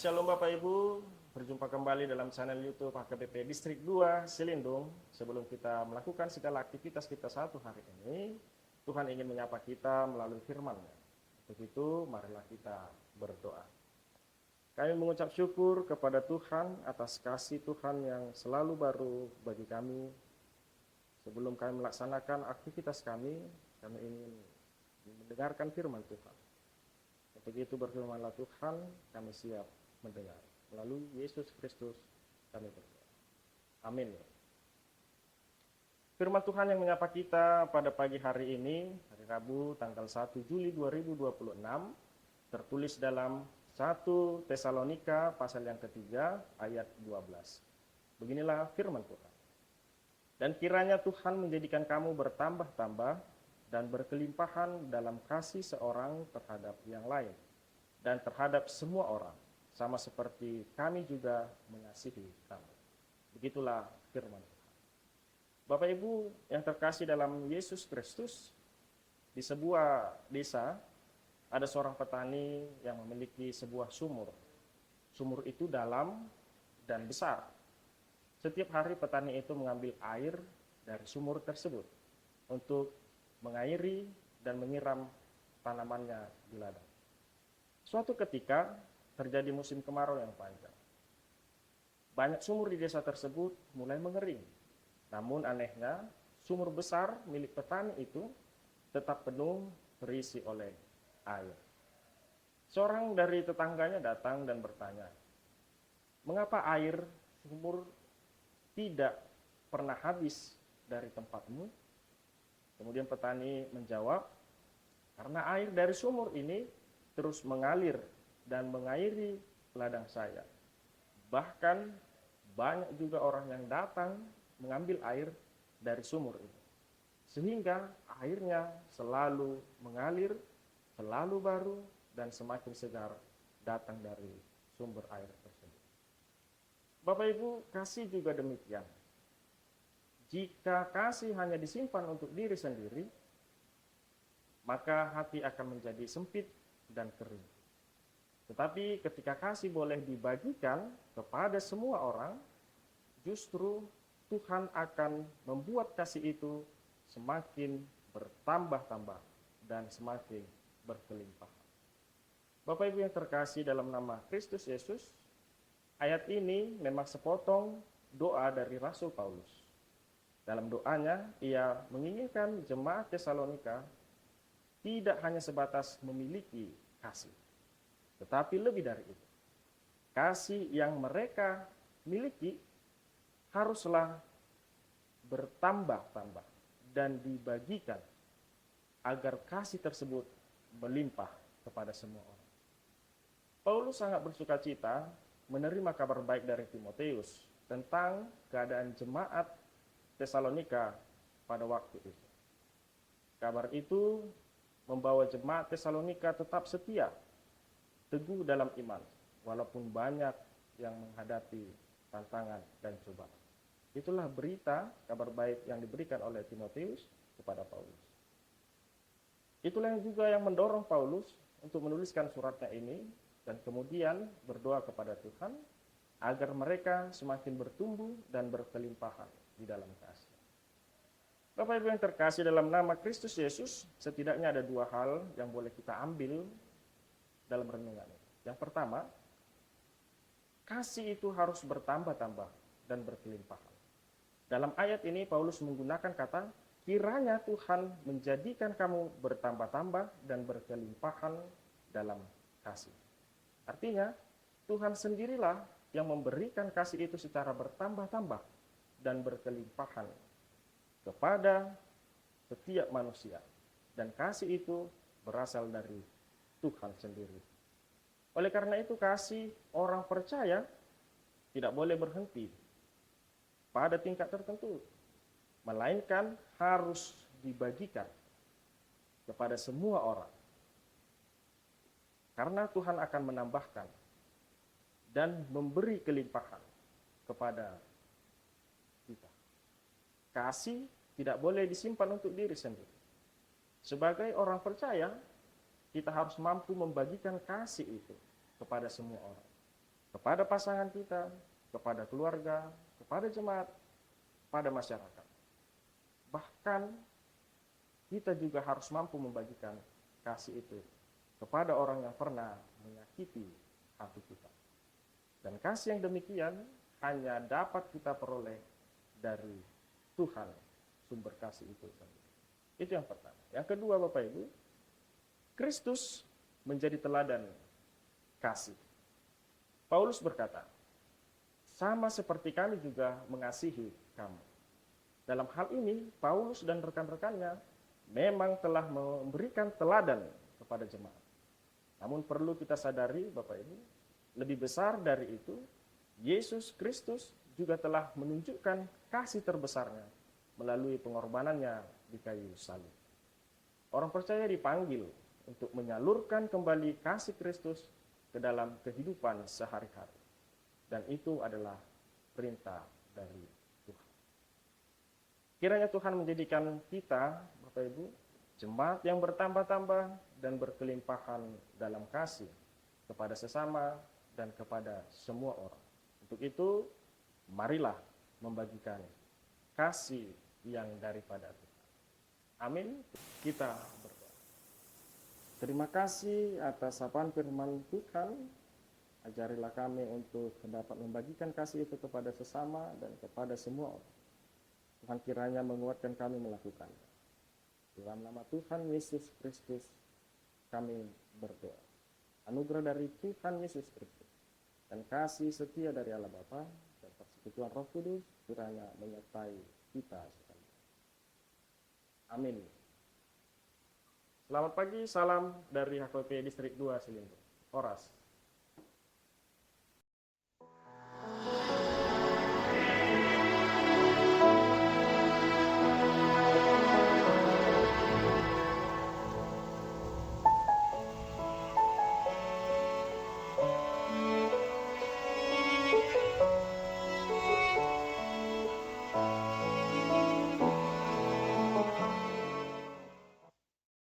Shalom Bapak Ibu, berjumpa kembali dalam channel YouTube HKBP Distrik 2 Selindung. Sebelum kita melakukan segala aktivitas kita satu hari ini, Tuhan ingin menyapa kita melalui firman-Nya. Untuk itu, marilah kita berdoa. Kami mengucap syukur kepada Tuhan atas kasih Tuhan yang selalu baru bagi kami. Sebelum kami melaksanakan aktivitas kami ingin mendengarkan firman Tuhan. Untuk itu berfirmanlah Tuhan, kami siap mendengar. Melalui Yesus Kristus kami berdoa. Amin. Firman Tuhan yang menyapa kita pada pagi hari ini, hari Rabu tanggal 1 Juli 2026, tertulis dalam 1 Tesalonika pasal yang ketiga ayat 12. Beginilah firman Tuhan. Dan kiranya Tuhan menjadikan kamu bertambah-tambah dan berkelimpahan dalam kasih seorang terhadap yang lain dan terhadap semua orang, sama seperti kami juga mengasihi kamu. Begitulah firman Tuhan. Bapak Ibu yang terkasih dalam Yesus Kristus, di sebuah desa ada seorang petani yang memiliki sebuah sumur. Sumur itu dalam dan besar. Setiap hari petani itu mengambil air dari sumur tersebut untuk mengairi dan menyiram tanamannya di ladang. Suatu ketika terjadi musim kemarau yang panjang. Banyak sumur di desa tersebut mulai mengering. Namun anehnya, sumur besar milik petani itu tetap penuh terisi oleh air. Seorang dari tetangganya datang dan bertanya, "Mengapa air sumur tidak pernah habis dari tempatmu?" Kemudian petani menjawab, "Karena air dari sumur ini terus mengalir dan mengairi ladang saya. Bahkan banyak juga orang yang datang mengambil air dari sumur itu. Sehingga airnya selalu mengalir, selalu baru, dan semakin segar datang dari sumber air tersebut." Bapak Ibu, kasih juga demikian. Jika kasih hanya disimpan untuk diri sendiri, maka hati akan menjadi sempit dan kering. Tetapi ketika kasih boleh dibagikan kepada semua orang, justru Tuhan akan membuat kasih itu semakin bertambah-tambah dan semakin berkelimpahan. Bapak Ibu yang terkasih dalam nama Kristus Yesus, ayat ini memang sepotong doa dari Rasul Paulus. Dalam doanya, ia menginginkan jemaat Tesalonika tidak hanya sebatas memiliki kasih, tetapi lebih dari itu. Kasih yang mereka miliki haruslah bertambah-tambah dan dibagikan agar kasih tersebut melimpah kepada semua orang. Paulus sangat bersukacita menerima kabar baik dari Timotius tentang keadaan jemaat Tesalonika pada waktu itu. Kabar itu membawa jemaat Tesalonika tetap setia, teguh dalam iman, walaupun banyak yang menghadapi tantangan dan cobaan. Itulah berita kabar baik yang diberikan oleh Timotius kepada Paulus. Itulah yang juga yang mendorong Paulus untuk menuliskan suratnya ini dan kemudian berdoa kepada Tuhan agar mereka semakin bertumbuh dan berkelimpahan di dalam kasih. Bapak Ibu yang terkasih dalam nama Kristus Yesus, setidaknya ada dua hal yang boleh kita ambil dalam renungan ini. Yang pertama, kasih itu harus bertambah-tambah dan berkelimpahan. Dalam ayat ini Paulus menggunakan kata, kiranya Tuhan menjadikan kamu bertambah-tambah dan berkelimpahan dalam kasih. Artinya, Tuhan sendirilah yang memberikan kasih itu secara bertambah-tambah dan berkelimpahan kepada setiap manusia. Dan kasih itu berasal dari Tuhan sendiri. Oleh karena itu kasih orang percaya tidak boleh berhenti pada tingkat tertentu, melainkan harus dibagikan kepada semua orang. Karena Tuhan akan menambahkan dan memberi kelimpahan kepada kita. Kasih tidak boleh disimpan untuk diri sendiri. Sebagai orang percaya, kita harus mampu membagikan kasih itu kepada semua orang. kepada pasangan kita, kepada keluarga, kepada jemaat, pada masyarakat. Bahkan kita juga harus mampu membagikan kasih itu kepada orang yang pernah menyakiti hati kita. Dan kasih yang demikian hanya dapat kita peroleh dari Tuhan, sumber kasih itu sendiri. Itu yang pertama. Yang kedua, Bapak Ibu, Kristus menjadi teladan kasih. Paulus berkata, sama seperti kami juga mengasihi kamu. Dalam hal ini, Paulus dan rekan-rekannya memang telah memberikan teladan kepada jemaat. Namun perlu kita sadari, Bapak Ibu, lebih besar dari itu, Yesus Kristus juga telah menunjukkan kasih terbesarnya melalui pengorbanannya di kayu salib. Orang percaya dipanggil untuk menyalurkan kembali kasih Kristus ke dalam kehidupan sehari-hari. Dan itu adalah perintah dari Tuhan. Kiranya Tuhan menjadikan kita, Bapak Ibu, jemaat yang bertambah-tambah dan berkelimpahan dalam kasih kepada sesama dan kepada semua orang. Untuk itu, marilah membagikan kasih yang daripada Tuhan. Amin. Kita berdoa. Terima kasih atas sapaan firman Tuhan. Ajarilah kami untuk dapat membagikan kasih itu kepada sesama dan kepada semua orang. Tuhan kiranya menguatkan kami melakukannya. Dalam nama Tuhan Yesus Kristus kami berdoa. Anugerah dari Tuhan Yesus Kristus dan kasih setia dari Allah Bapa dan persekutuan Roh Kudus kiranya menyertai kita sekalian. Amin. Selamat pagi, salam dari HKBP Distrik 2 Selindo. Horas.